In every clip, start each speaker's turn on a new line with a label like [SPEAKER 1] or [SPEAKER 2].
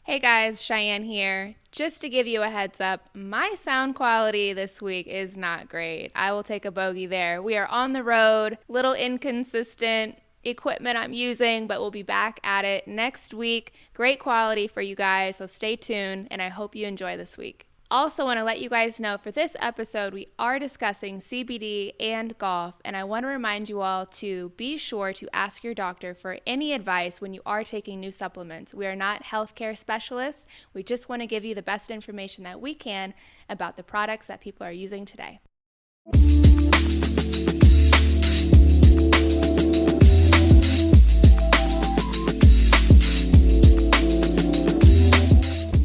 [SPEAKER 1] Hey guys, Cheyenne here. Just to give you a heads up, my sound quality this week is not great. I will take a bogey there. We are on the road, little inconsistent equipment I'm using, but we'll be back at it next week. Great quality for you guys, so stay tuned, and I hope you enjoy this week. Also, want to let you guys know for this episode, we are discussing CBD and golf, and I want to remind you all to be sure to ask your doctor for any advice when you are taking new supplements. We are not healthcare specialists. We just want to give you the best information that we can about the products that people are using today.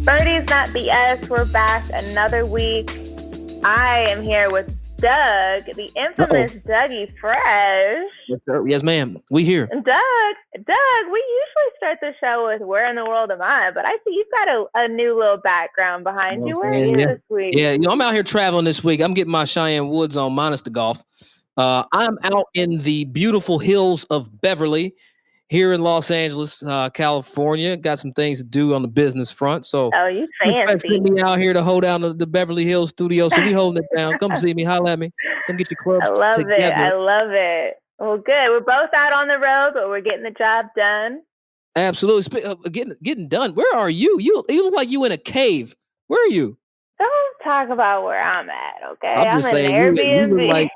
[SPEAKER 2] Birdies, not BS. We're back another week. I am here with Doug, the infamous Dougie Fresh.
[SPEAKER 3] Yes, sir. Yes, ma'am. We here.
[SPEAKER 2] Doug, we usually start the show with "Where in the world am I?" But I see you've got a new little background behind you. Where are you this week?
[SPEAKER 3] Yeah, I'm out here traveling this week. I'm getting my Cheyenne Woods on, minus the golf. I'm out in the beautiful hills of Beverly, here in Los Angeles, California. Got some things to do on the business front. So,
[SPEAKER 2] you fancy.
[SPEAKER 3] Send me out here to hold down the Beverly Hills studio. So we holding it down. Come see me, holla at me. Come get your clubs together.
[SPEAKER 2] I love it. Well, good. We're both out on the road, but we're getting the job done.
[SPEAKER 3] Absolutely. Getting done. Where are you? You look like you in a cave. Where are you?
[SPEAKER 2] Don't talk about where I'm at, okay?
[SPEAKER 3] I'm just saying,
[SPEAKER 2] in Airbnb.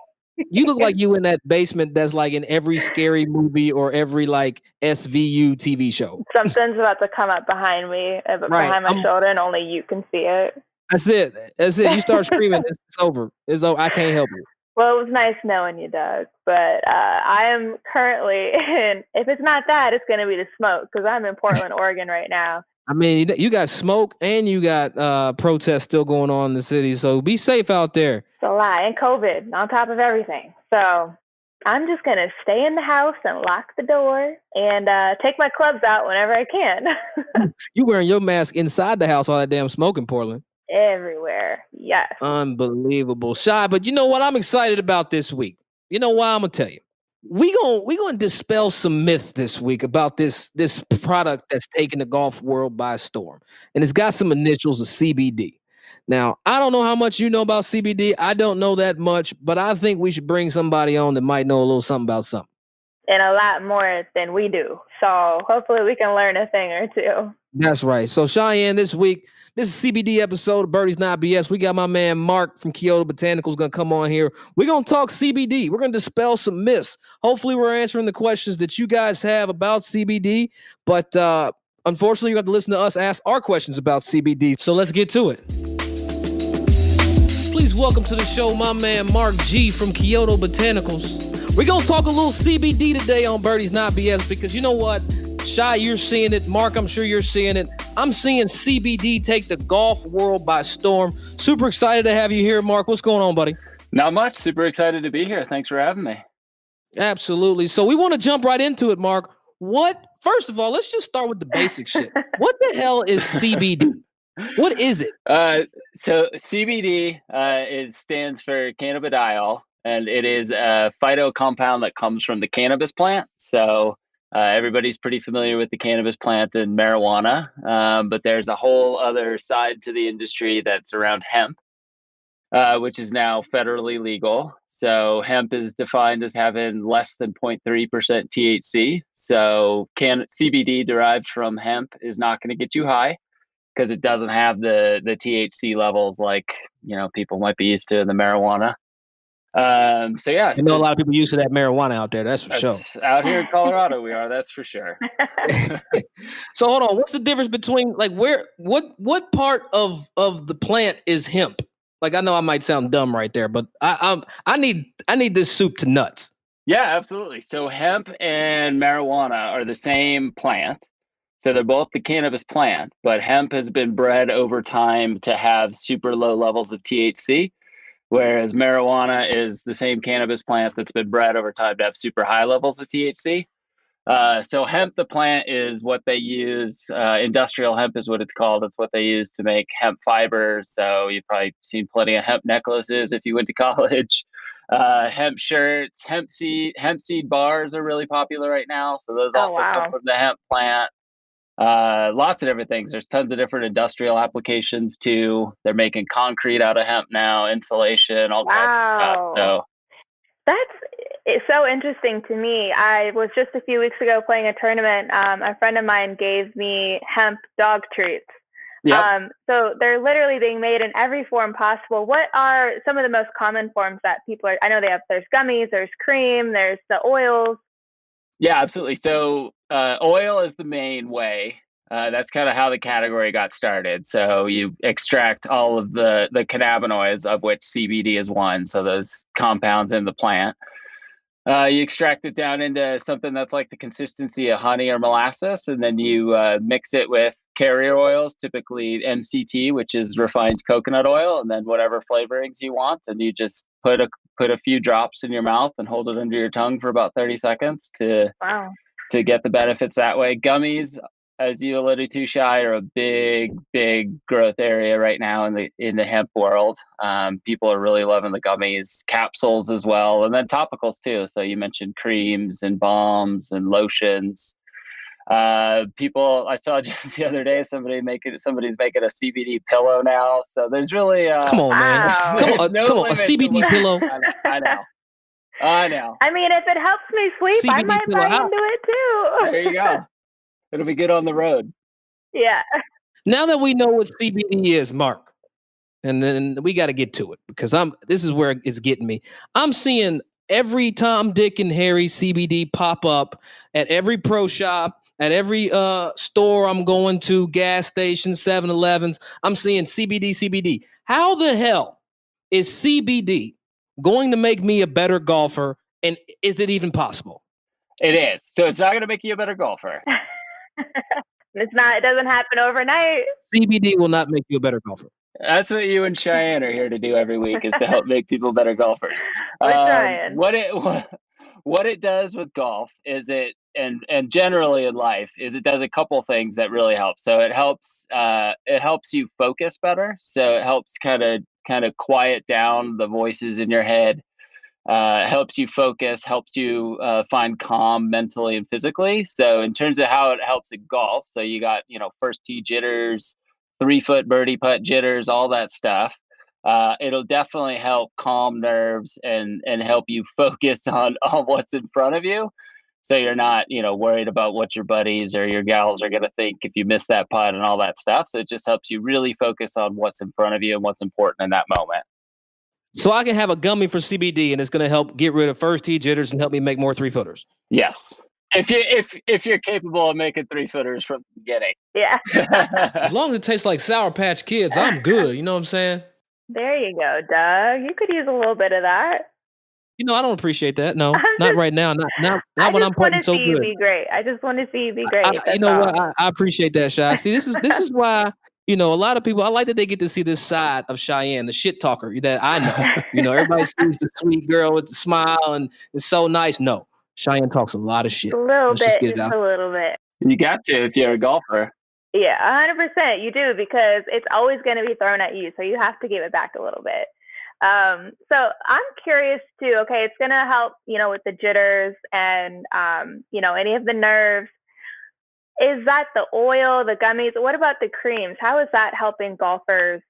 [SPEAKER 3] You look like you in that basement that's like in every scary movie or every like SVU TV show.
[SPEAKER 2] Something's about to come up behind me, behind my shoulder, and only you can see it.
[SPEAKER 3] That's it. You start screaming, it's over. It's over. I can't help you.
[SPEAKER 2] Well, it was nice knowing you, Doug. But I am currently in, if it's not that, it's going to be the smoke, because I'm in Portland, Oregon right now.
[SPEAKER 3] I mean, you got smoke and you got protests still going on in the city. So be safe out there.
[SPEAKER 2] It's a lie. And COVID on top of everything. So I'm just going to stay in the house and lock the door and take my clubs out whenever I can.
[SPEAKER 3] You wearing your mask inside the house, all that damn smoke in Portland.
[SPEAKER 2] Everywhere. Yes.
[SPEAKER 3] Unbelievable. Shy, but you know what I'm excited about this week? You know why? I'm going to tell you. We gonna dispel some myths this week about this product that's taking the golf world by storm, and it's got some initials of CBD. Now, I don't know how much you know about CBD. I don't know that much, but I think we should bring somebody on that might know a little something about something.
[SPEAKER 2] And a lot more than we do. So hopefully we can learn a thing or two.
[SPEAKER 3] That's right. So Cheyenne, this week, this is CBD episode of Birdies Not BS. We got my man Mark from Kyoto Botanicals going to come on here. We're going to talk CBD. We're going to dispel some myths. Hopefully we're answering the questions that you guys have about CBD. But unfortunately, you have to listen to us ask our questions about CBD. So let's get to it. Please welcome to the show my man Mark G from Kyoto Botanicals. We're going to talk a little CBD today on Birdies Not BS because you know what? Shy, you're seeing it. Mark, I'm sure you're seeing it. I'm seeing CBD take the golf world by storm. Super excited to have you here, Mark. What's going on, buddy?
[SPEAKER 4] Not much. Super excited to be here. Thanks for having me.
[SPEAKER 3] Absolutely. So we want to jump right into it, Mark. First of all, let's just start with the basic shit. What the hell is CBD? What is it?
[SPEAKER 4] So CBD stands for cannabidiol, and it is a phytocompound that comes from the cannabis plant. So everybody's pretty familiar with the cannabis plant and marijuana, but there's a whole other side to the industry that's around hemp, which is now federally legal. So hemp is defined as having less than 0.3% THC. So CBD derived from hemp is not going to get you high because it doesn't have the THC levels like, people might be used to in the marijuana. So yeah,
[SPEAKER 3] I know a lot of people used to that marijuana out there. That's for sure.
[SPEAKER 4] Out here in Colorado, we are. That's for sure.
[SPEAKER 3] So hold on. What's the difference between what part of the plant is hemp? Like I know I might sound dumb right there, but I need this soup to nuts.
[SPEAKER 4] Yeah, absolutely. So hemp and marijuana are the same plant. So they're both the cannabis plant, but hemp has been bred over time to have super low levels of THC. Whereas marijuana is the same cannabis plant that's been bred over time to have super high levels of THC. So hemp, the plant, is what they use. Industrial hemp is what it's called. It's what they use to make hemp fibers. So you've probably seen plenty of hemp necklaces if you went to college. Hemp shirts, hemp seed bars are really popular right now. So those also come from the hemp plant. Lots of different things. There's tons of different industrial applications too. They're making concrete out of hemp now, insulation, all kinds of stuff.
[SPEAKER 2] Wow.
[SPEAKER 4] So
[SPEAKER 2] It's so interesting to me. I was just a few weeks ago playing a tournament. A friend of mine gave me hemp dog treats.
[SPEAKER 4] yep.
[SPEAKER 2] So they're literally being made in every form possible. What are some of the most common forms that people are? I know there's gummies, there's cream, there's the oils.
[SPEAKER 4] Yeah, absolutely. So oil is the main way. That's kind of how the category got started. So you extract all of the cannabinoids, of which CBD is one. So those compounds in the plant. You extract it down into something that's like the consistency of honey or molasses, and then you mix it with carrier oils, typically MCT, which is refined coconut oil, and then whatever flavorings you want, and you just put a few drops in your mouth and hold it under your tongue for about 30 seconds
[SPEAKER 2] Wow.
[SPEAKER 4] to get the benefits that way. Gummies, as you alluded to, Shy, are a big growth area right now in the hemp world. People are really loving the gummies, capsules as well, and then topicals too. So you mentioned creams and balms and lotions. People, I saw just the other day somebody's making a CBD pillow now. So there's really
[SPEAKER 3] Come on, man.
[SPEAKER 2] Wow.
[SPEAKER 4] there's no
[SPEAKER 3] Come on, a
[SPEAKER 4] limit to
[SPEAKER 3] CBD
[SPEAKER 4] what
[SPEAKER 3] pillow.
[SPEAKER 4] I know.
[SPEAKER 2] I mean, if it helps me sleep, I
[SPEAKER 3] CBD
[SPEAKER 2] might
[SPEAKER 3] pillow.
[SPEAKER 2] buy into it too.
[SPEAKER 4] There you go. It'll be good on the road.
[SPEAKER 2] Yeah.
[SPEAKER 3] Now that we know what CBD is, Mark, and then we got to get to it because this is where it's getting me. I'm seeing every Tom, Dick, and Harry CBD pop up at every pro shop, at every store I'm going to, gas stations, 7-Elevens. I'm seeing CBD. How the hell is CBD going to make me a better golfer? And is it even possible?
[SPEAKER 4] It is. So it's not going to make you a better golfer.
[SPEAKER 2] It doesn't happen overnight.
[SPEAKER 3] CBD will not make you a better golfer.
[SPEAKER 4] That's what you and Cheyenne are here to do every week, is to help make people better golfers.
[SPEAKER 2] We're trying.
[SPEAKER 4] What it does with golf is and generally in life is it does a couple things that really help. So it helps you focus better. So it helps kind of quiet down the voices in your head. Helps you focus, helps you find calm mentally and physically. So in terms of how it helps in golf, so you got, first tee jitters, 3-foot birdie putt jitters, all that stuff. It'll definitely help calm nerves and help you focus on what's in front of you. So you're not, worried about what your buddies or your gals are going to think if you miss that putt and all that stuff. So it just helps you really focus on what's in front of you and what's important in that moment.
[SPEAKER 3] So I can have a gummy for CBD, and it's going to help get rid of first tee jitters and help me make more 3-footers.
[SPEAKER 4] Yes, if you're capable of making 3-footers from the beginning.
[SPEAKER 2] Yeah.
[SPEAKER 3] As long as it tastes like Sour Patch Kids, I'm good. You know what I'm saying?
[SPEAKER 2] There you go, Doug. You could use a little bit of that.
[SPEAKER 3] I don't appreciate that. No, not right now. Not when I'm putting so good.
[SPEAKER 2] I just want to see you be great. I just want to see you be great.
[SPEAKER 3] What? I appreciate that, Shy. See, this is why, a lot of people, I like that they get to see this side of Cheyenne, the shit talker that I know. Everybody sees the sweet girl with the smile and it's so nice. No, Cheyenne talks a lot of shit.
[SPEAKER 2] A little
[SPEAKER 3] Let's
[SPEAKER 2] bit,
[SPEAKER 3] just get it out.
[SPEAKER 2] a little bit.
[SPEAKER 4] You got to if you're a golfer.
[SPEAKER 2] Yeah, 100% you do, because it's always going to be thrown at you. So you have to give it back a little bit. So I'm curious too. Okay, it's going to help, with the jitters and, any of the nerves. Is that the oil, the gummies? What about the creams? How is that helping golfers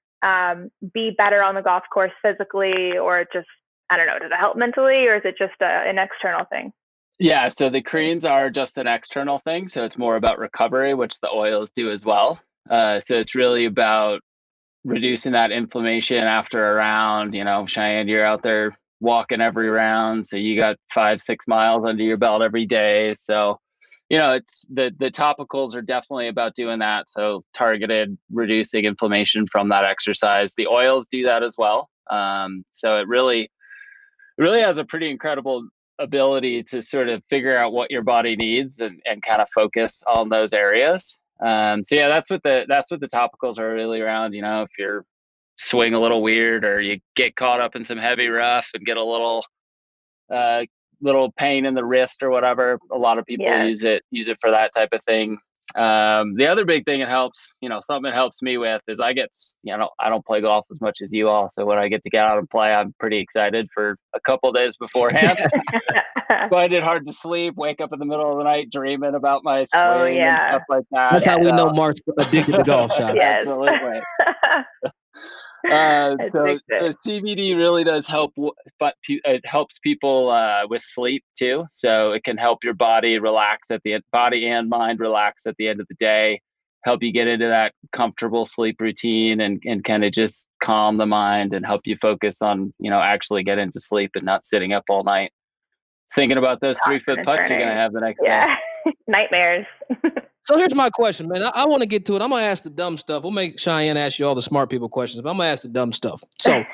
[SPEAKER 2] be better on the golf course physically, or just, I don't know, does it help mentally, or is it just an external thing?
[SPEAKER 4] Yeah, so the creams are just an external thing. So it's more about recovery, which the oils do as well. So it's really about reducing that inflammation after a round. Cheyenne, you're out there walking every round. So you got 5-6 miles under your belt every day. So, it's the topicals are definitely about doing that. So targeted reducing inflammation from that exercise. The oils do that as well. So it really has a pretty incredible ability to sort of figure out what your body needs and kind of focus on those areas. So yeah, that's what the topicals are really around. If you're swing a little weird or you get caught up in some heavy rough and get a little pain in the wrist or whatever, a lot of people use it for that type of thing. The other big thing it helps, something it helps me with is I don't play golf as much as you all. So when I get to get out and play, I'm pretty excited for a couple days beforehand. Find it hard to sleep, wake up in the middle of the night dreaming about my
[SPEAKER 2] Oh
[SPEAKER 4] swing and
[SPEAKER 2] yeah.
[SPEAKER 4] stuff like that.
[SPEAKER 3] That's how we know Mark's addicted to golf, Shy.
[SPEAKER 2] Yes.
[SPEAKER 4] Absolutely. So CBD really does help, but it helps people with sleep too. So it can help your body relax body and mind relax at the end of the day, help you get into that comfortable sleep routine and kind of just calm the mind and help you focus on, actually get into sleep and not sitting up all night thinking about those 3-foot putts you're going to have the next day.
[SPEAKER 2] Nightmares.
[SPEAKER 3] So here's my question, man. I want to get to it. I'm going to ask the dumb stuff. We'll make Cheyenne ask you all the smart people questions, but I'm going to ask the dumb stuff. So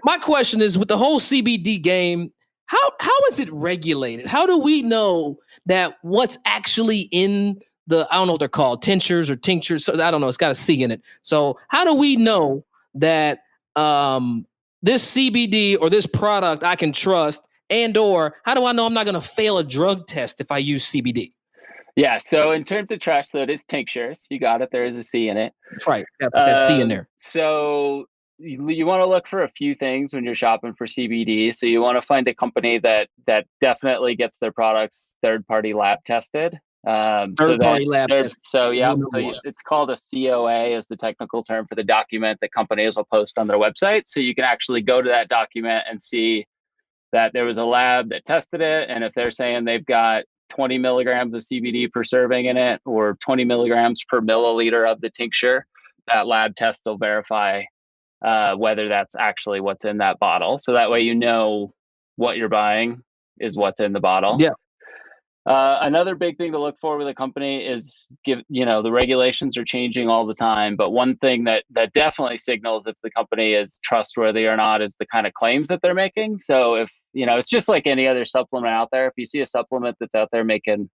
[SPEAKER 3] my question is, with the whole CBD game, how is it regulated? How do we know that what's actually in I don't know what they're called, tinctures or tinctures. So I don't know. It's got a C in it. So how do we know that this CBD or this product I can trust, or how do I know I'm not going to fail a drug test if I use CBD?
[SPEAKER 4] Yeah. So in terms of trust, though, it is tinctures. You got it. There is a C in it.
[SPEAKER 3] That's right. Yeah, put that C in there.
[SPEAKER 4] So you want to look for a few things when you're shopping for CBD. So you want to find a company that definitely gets their products third-party lab tested.
[SPEAKER 3] Third-party lab tested.
[SPEAKER 4] So it's called a COA is the technical term for the document that companies will post on their website. So you can actually go to that document and see that there was a lab that tested it. And if they're saying they've got 20 milligrams of CBD per serving in it or 20 milligrams per milliliter of the tincture, that lab test will verify whether that's actually what's in that bottle. So that way, what you're buying is what's in the bottle.
[SPEAKER 3] Yeah.
[SPEAKER 4] Another big thing to look for with a company is the regulations are changing all the time. But one thing that definitely signals if the company is trustworthy or not is the kind of claims that they're making. So if, it's just like any other supplement out there. If you see a supplement that's out there making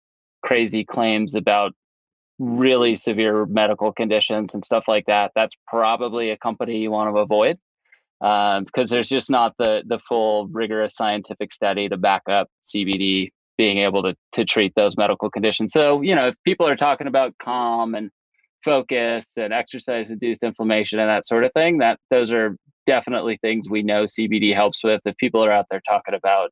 [SPEAKER 4] crazy claims about really severe medical conditions and stuff like that, that's probably a company you want to avoid because there's just not the full rigorous scientific study to back up CBD being able to treat those medical conditions. So, if people are talking about calm and focus and exercise-induced inflammation and that sort of thing, those are definitely things we know CBD helps with. If people are out there talking about,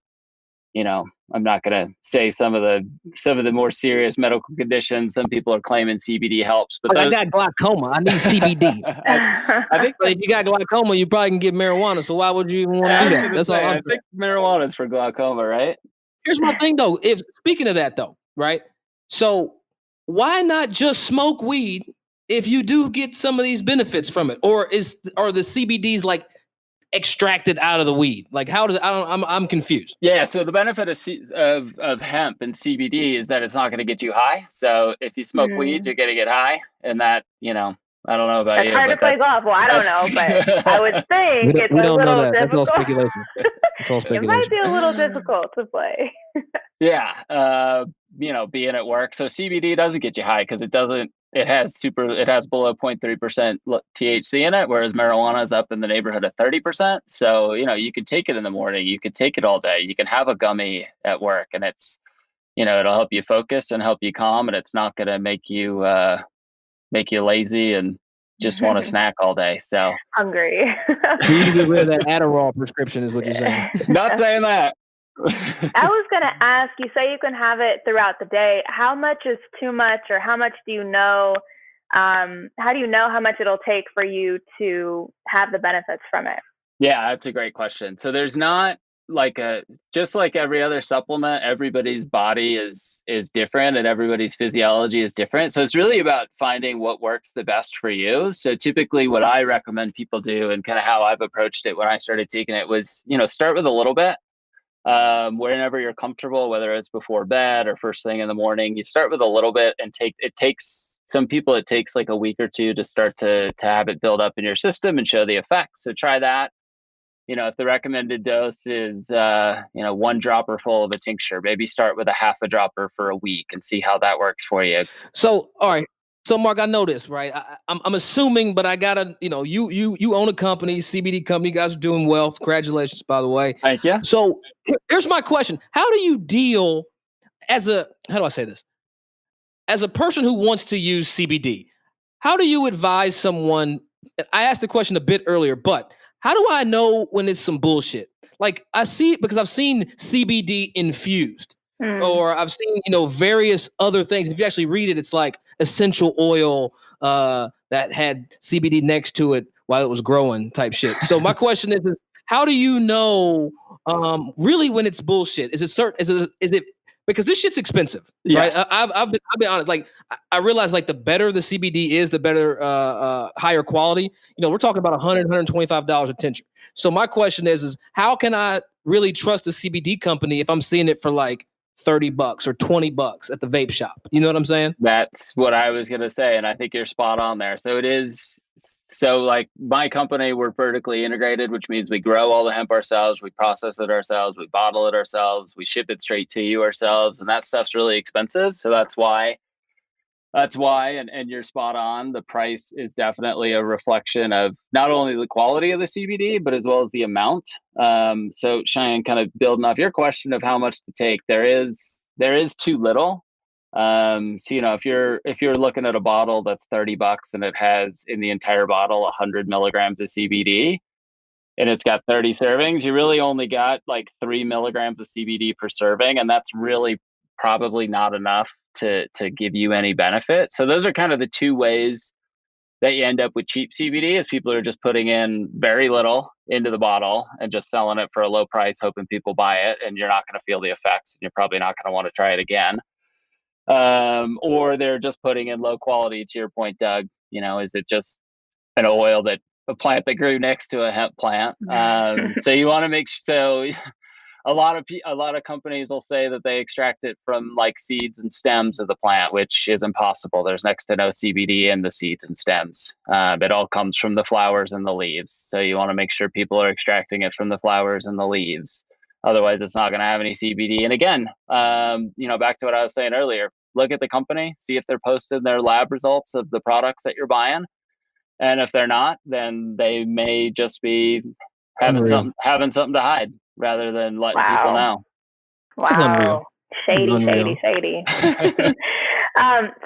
[SPEAKER 4] I'm not going to say some of the more serious medical conditions. Some people are claiming CBD helps, but
[SPEAKER 3] I got glaucoma. I need CBD.
[SPEAKER 4] I think
[SPEAKER 3] if you got glaucoma, you probably can get marijuana. So why would you even want to do that?
[SPEAKER 4] That's all. I think marijuana is for glaucoma, right?
[SPEAKER 3] Here's my thing, though. Speaking of that, though, right? So why not just smoke weed if you do get some of these benefits from it, or are the CBDs like extracted out of the weed? Like I'm confused.
[SPEAKER 4] Yeah. So the benefit of hemp and CBD is that it's not going to get you high. So if you smoke weed, you're going to get high, and that I don't know about
[SPEAKER 2] it's hard to play golf. Well, I don't know, but I would think it's a little difficult.
[SPEAKER 3] That's all speculation. It's all speculation.
[SPEAKER 2] It might be a little difficult to play.
[SPEAKER 4] Yeah. Being at work. So CBD doesn't get you high because it has below 0.3% THC in it, whereas marijuana is up in the neighborhood of 30%. So, you could take it in the morning, you could take it all day, you can have a gummy at work, and it's, it'll help you focus and help you calm, and it's not going to make you lazy and just want to snack all day. So
[SPEAKER 2] hungry.
[SPEAKER 3] So you can get rid of that Adderall prescription is what you're saying.
[SPEAKER 4] Not saying that.
[SPEAKER 2] I was going to ask, you say you can have it throughout the day. How much is too much, or how much do you know? How do you know how much it'll take for you to have the benefits from it?
[SPEAKER 4] Yeah, that's a great question. So there's not just like every other supplement, everybody's body is different and everybody's physiology is different. So it's really about finding what works the best for you. So typically what I recommend people do, and kind of how I've approached it when I started taking it, was, start with a little bit. Whenever you're comfortable, whether it's before bed or first thing in the morning, you start with a little bit, and some people it takes like a week or two to start to have it build up in your system and show the effects. So try that. If the recommended dose is, 1 dropper full of a tincture, maybe start with a half a dropper for a week and see how that works for you.
[SPEAKER 3] So, all right. So, Mark, I know this, right? I'm assuming, but I gotta, you own a company, CBD company. You guys are doing well. Congratulations, by the way.
[SPEAKER 4] Thank you.
[SPEAKER 3] So, here's my question: how do you deal how do I say this? as a person who wants to use CBD, how do you advise someone? I asked the question a bit earlier, but how do I know when it's some bullshit? Like I see it because I've seen CBD infused, or I've seen various other things. If you actually read it, it's like essential oil that had CBD next to it while it was growing, type shit. So my question is how do you know really when it's bullshit? Is it certain? Is it because this shit's expensive,
[SPEAKER 4] Yes.
[SPEAKER 3] right? I've been honest. Like I realize, like the better the CBD is, the better higher quality. We're talking about $125 a tincture. So my question is how can I really trust a CBD company if I'm seeing it for like $30 or $20 at the vape shop? You know what I'm saying?
[SPEAKER 4] That's what I was going to say. And I think you're spot on there. So it is. So like my company, we're vertically integrated, which means we grow all the hemp ourselves. We process it ourselves. We bottle it ourselves. We ship it straight to you ourselves. And that stuff's really expensive. So that's why, and you're spot on. The price is definitely a reflection of not only the quality of the CBD, but as well as the amount. So Cheyenne, kind of building off your question of how much to take, there is too little. So if you're looking at a bottle that's $30 and it has in the entire bottle 100 milligrams of CBD and it's got 30 servings, you really only got like 3 milligrams of CBD per serving, and that's really probably not enough to give you any benefit. So those are kind of the two ways that you end up with cheap CBD, is people are just putting in very little into the bottle and just selling it for a low price, hoping people buy it, and you're not going to feel the effects and you're probably not going to want to try it again. Or they're just putting in low quality, to your point, Doug. Is it just an oil a plant that grew next to a hemp plant? So you want to make so a lot of companies will say that they extract it from like seeds and stems of the plant, which is impossible. There's next to no CBD in the seeds and stems. It all comes from the flowers and the leaves. So you want to make sure people are extracting it from the flowers and the leaves. Otherwise, it's not going to have any CBD. And again, back to what I was saying earlier, look at the company, see if they're posting their lab results of the products that you're buying. And if they're not, then they may just be having something to hide rather than letting people know.
[SPEAKER 2] Wow.
[SPEAKER 3] That's unreal.
[SPEAKER 2] Shady.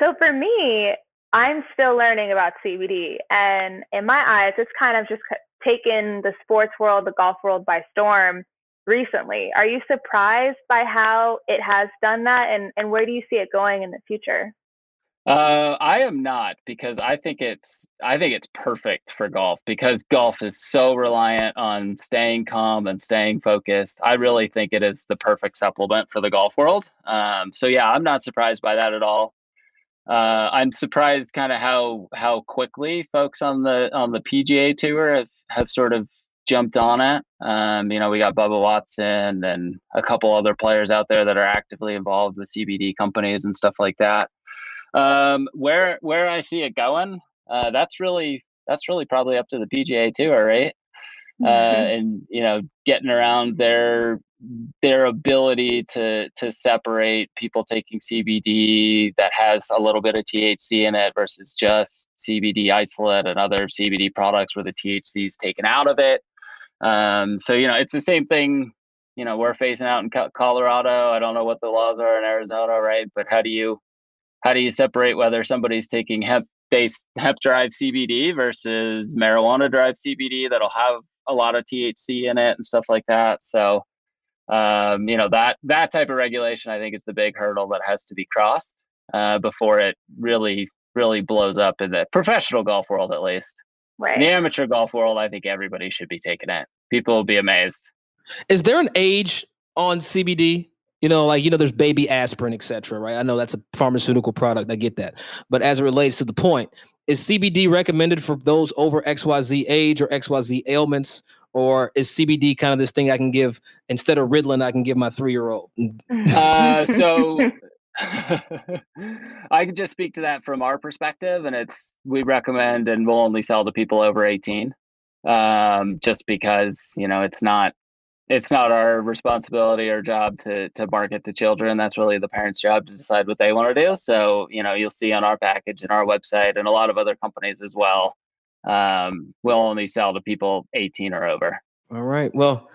[SPEAKER 2] So for me, I'm still learning about CBD, and in my eyes, it's kind of just taken the sports world, the golf world by storm recently. Are you surprised by how it has done that, and where do you see it going in the future?
[SPEAKER 4] I am not, because I think it's perfect for golf, because golf is so reliant on staying calm and staying focused. I really think it is the perfect supplement for the golf world. So yeah, I'm not surprised by that at all. I'm surprised kind of how quickly folks on the PGA Tour have sort of jumped on it. We got Bubba Watson and a couple other players out there that are actively involved with CBD companies and stuff like that. Where I see it going, that's really probably up to the PGA Tour, right? And getting around their ability to separate people taking CBD that has a little bit of THC in it versus just CBD isolate and other CBD products where the THC is taken out of it. So it's the same thing. We're facing out in Colorado. I don't know what the laws are in Arizona, right? But how do you separate whether somebody's taking hemp-based hemp-derived CBD versus marijuana-derived CBD that'll have a lot of THC in it and stuff like that? So, that type of regulation, I think, is the big hurdle that has to be crossed before it really, really blows up in the professional golf world, at least.
[SPEAKER 2] Right.
[SPEAKER 4] In the amateur golf world, I think everybody should be taking it. People will be amazed.
[SPEAKER 3] Is there an age on CBD? There's baby aspirin, etc. Right? I know that's a pharmaceutical product. I get that. But as it relates to the point, is CBD recommended for those over XYZ age or XYZ ailments? Or is CBD kind of this thing I can give instead of Ritalin, I can give my 3-year-old?
[SPEAKER 4] So I can just speak to that from our perspective, and we recommend and we'll only sell to people over 18, just because it's not our responsibility or job to market to children. That's really the parents' job to decide what they want to do. So, you'll see on our package and our website and a lot of other companies as well, we'll only sell to people 18 or over.
[SPEAKER 3] All right. Well,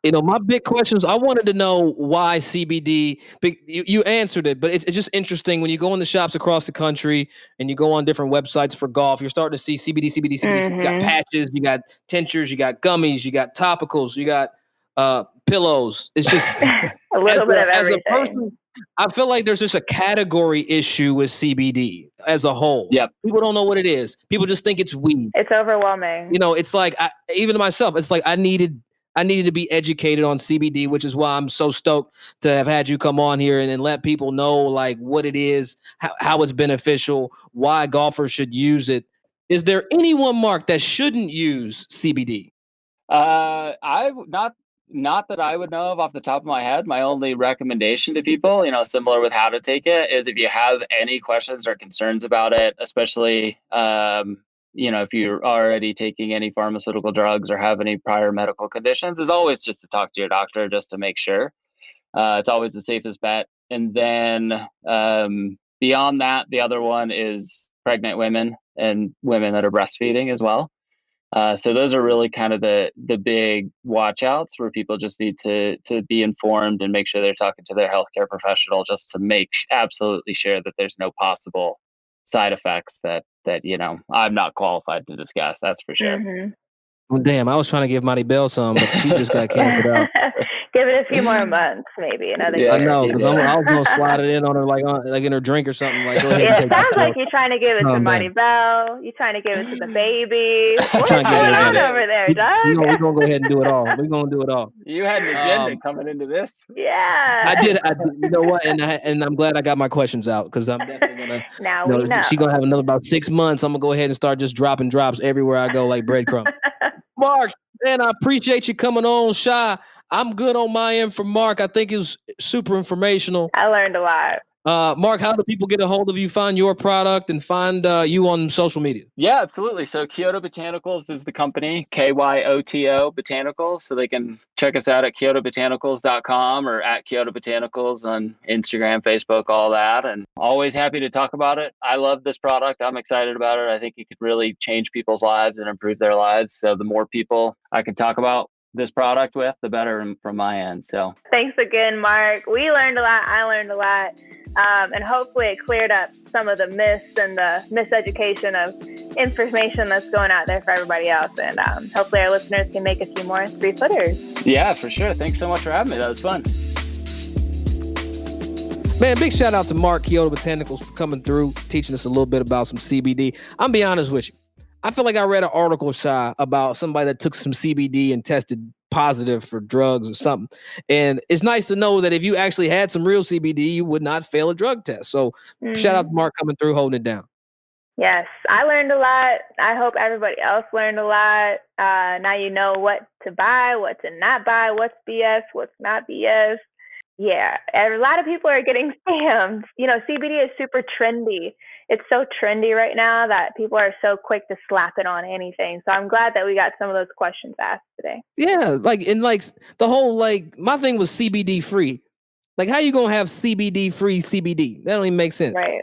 [SPEAKER 3] my big questions. I wanted to know why CBD. You answered it, but it's just interesting when you go in the shops across the country and you go on different websites for golf. You're starting to see CBD, CBD, CBD. You got patches, you got tinctures, you got gummies, you got topicals, you got pillows. It's just
[SPEAKER 2] A little bit of everything.
[SPEAKER 3] As a person, I feel like there's just a category issue with CBD as a whole.
[SPEAKER 4] Yep.
[SPEAKER 3] People don't know what it is. People just think it's weed.
[SPEAKER 2] It's overwhelming.
[SPEAKER 3] It's like even to myself, it's like I needed to be educated on CBD, which is why I'm so stoked to have had you come on here and let people know like what it is, how it's beneficial, why golfers should use it. Is there anyone, Mark, that shouldn't use CBD?
[SPEAKER 4] I not that I would know of off the top of my head. My only recommendation to people, similar with how to take it, is if you have any questions or concerns about it, especially if you're already taking any pharmaceutical drugs or have any prior medical conditions, is always just to talk to your doctor just to make sure. It's always the safest bet. And then beyond that, the other one is pregnant women and women that are breastfeeding as well. So those are really kind of the big watch outs where people just need to be informed and make sure they're talking to their healthcare professional just to make absolutely sure that there's no possible side effects that I'm not qualified to discuss. That's for sure.
[SPEAKER 2] Mm-hmm.
[SPEAKER 3] Well, damn, I was trying to give Monty Bell some, but she just got canceled out.
[SPEAKER 2] Give it a few more months, maybe another year.
[SPEAKER 3] I know, because I was gonna slide it in on her like in her drink or something. Like, go ahead.
[SPEAKER 2] Yeah, it sounds like you're trying to give it to Monty Bell. You're trying to give it to the baby. What's going on over there, Doug?
[SPEAKER 3] We're gonna go ahead and do it all. We're gonna do it all.
[SPEAKER 4] You had an agenda coming into this.
[SPEAKER 2] Yeah,
[SPEAKER 3] I did. You know what? And I'm glad I got my questions out because I'm definitely gonna.
[SPEAKER 2] Now we know.
[SPEAKER 3] She's gonna have another about 6 months. I'm gonna go ahead and start just dropping drops everywhere I go like breadcrumbs. Mark, man, I appreciate you coming on, Shy. I'm good on my end for Mark. I think it was super informational.
[SPEAKER 2] I learned a lot.
[SPEAKER 3] Mark, how do people get a hold of you, find your product, and find you on social media?
[SPEAKER 4] Yeah, absolutely. So Kyoto Botanicals is the company, KYOTO Botanicals. So they can check us out at kyotobotanicals.com or at Kyoto Botanicals on Instagram, Facebook, all that. And always happy to talk about it. I love this product. I'm excited about it. I think it could really change people's lives and improve their lives. So the more people I can talk about this product with, the better from my end. So
[SPEAKER 2] thanks again, Mark. We learned a lot. I learned a lot. And hopefully it cleared up some of the myths and the miseducation of information that's going out there for everybody else. And hopefully our listeners can make a few more 3-footers.
[SPEAKER 4] Yeah, for sure. Thanks so much for having me. That was fun.
[SPEAKER 3] Man, big shout out to Mark, Kyoto Botanicals, for coming through, teaching us a little bit about some CBD. I'm be honest with you. I feel like I read an article, Shy, about somebody that took some CBD and tested positive for drugs or something. And it's nice to know that if you actually had some real CBD, you would not fail a drug test. So shout out to Mark coming through, holding it down.
[SPEAKER 2] Yes, I learned a lot. I hope everybody else learned a lot. Now you know what to buy, what to not buy, what's BS, what's not BS. Yeah, a lot of people are getting scammed. CBD is super trendy. It's so trendy right now that people are so quick to slap it on anything. So I'm glad that we got some of those questions asked today.
[SPEAKER 3] Yeah, the whole my thing was CBD free. Like, how you gonna have CBD free CBD? That don't even make sense.
[SPEAKER 2] Right.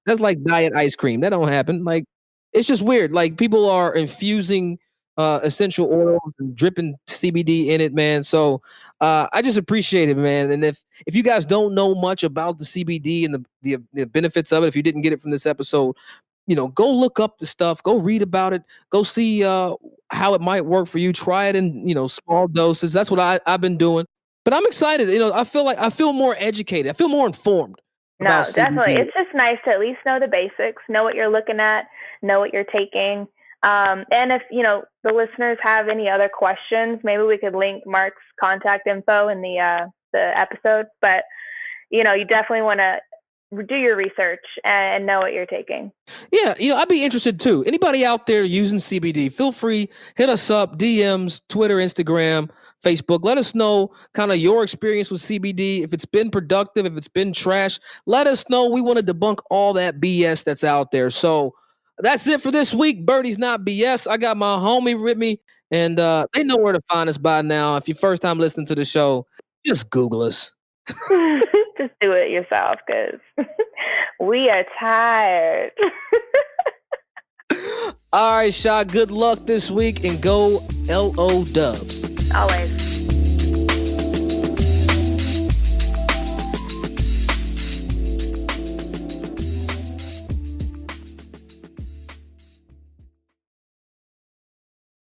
[SPEAKER 3] That's like diet ice cream. That don't happen. Like, it's just weird. Like, people are infusing essential oils and dripping CBD in it, man. So I just appreciate it, man. And if you guys don't know much about the CBD and the benefits of it, if you didn't get it from this episode, go look up the stuff, go read about it, go see how it might work for you. Try it in small doses. That's what I've been doing. But I'm excited. I feel more educated. I feel more informed.
[SPEAKER 2] No, definitely. It's just nice to at least know the basics, know what you're looking at, know what you're taking. And if, the listeners have any other questions, maybe we could link Mark's contact info in the episode. But, you definitely want to do your research and know what you're taking.
[SPEAKER 3] Yeah, I'd be interested too. Anybody out there using CBD, feel free, hit us up, DMs, Twitter, Instagram, Facebook. Let us know kind of your experience with CBD. If it's been productive, if it's been trash, let us know. We want to debunk all that BS that's out there. So that's it for this week. Birdies Not BS. I got my homie with me, and they know where to find us by now. If you're first time listening to the show, just Google us.
[SPEAKER 2] Just do it yourself, because we are tired.
[SPEAKER 3] All right, Sha, good luck this week, and go LO Dubs.
[SPEAKER 2] Always.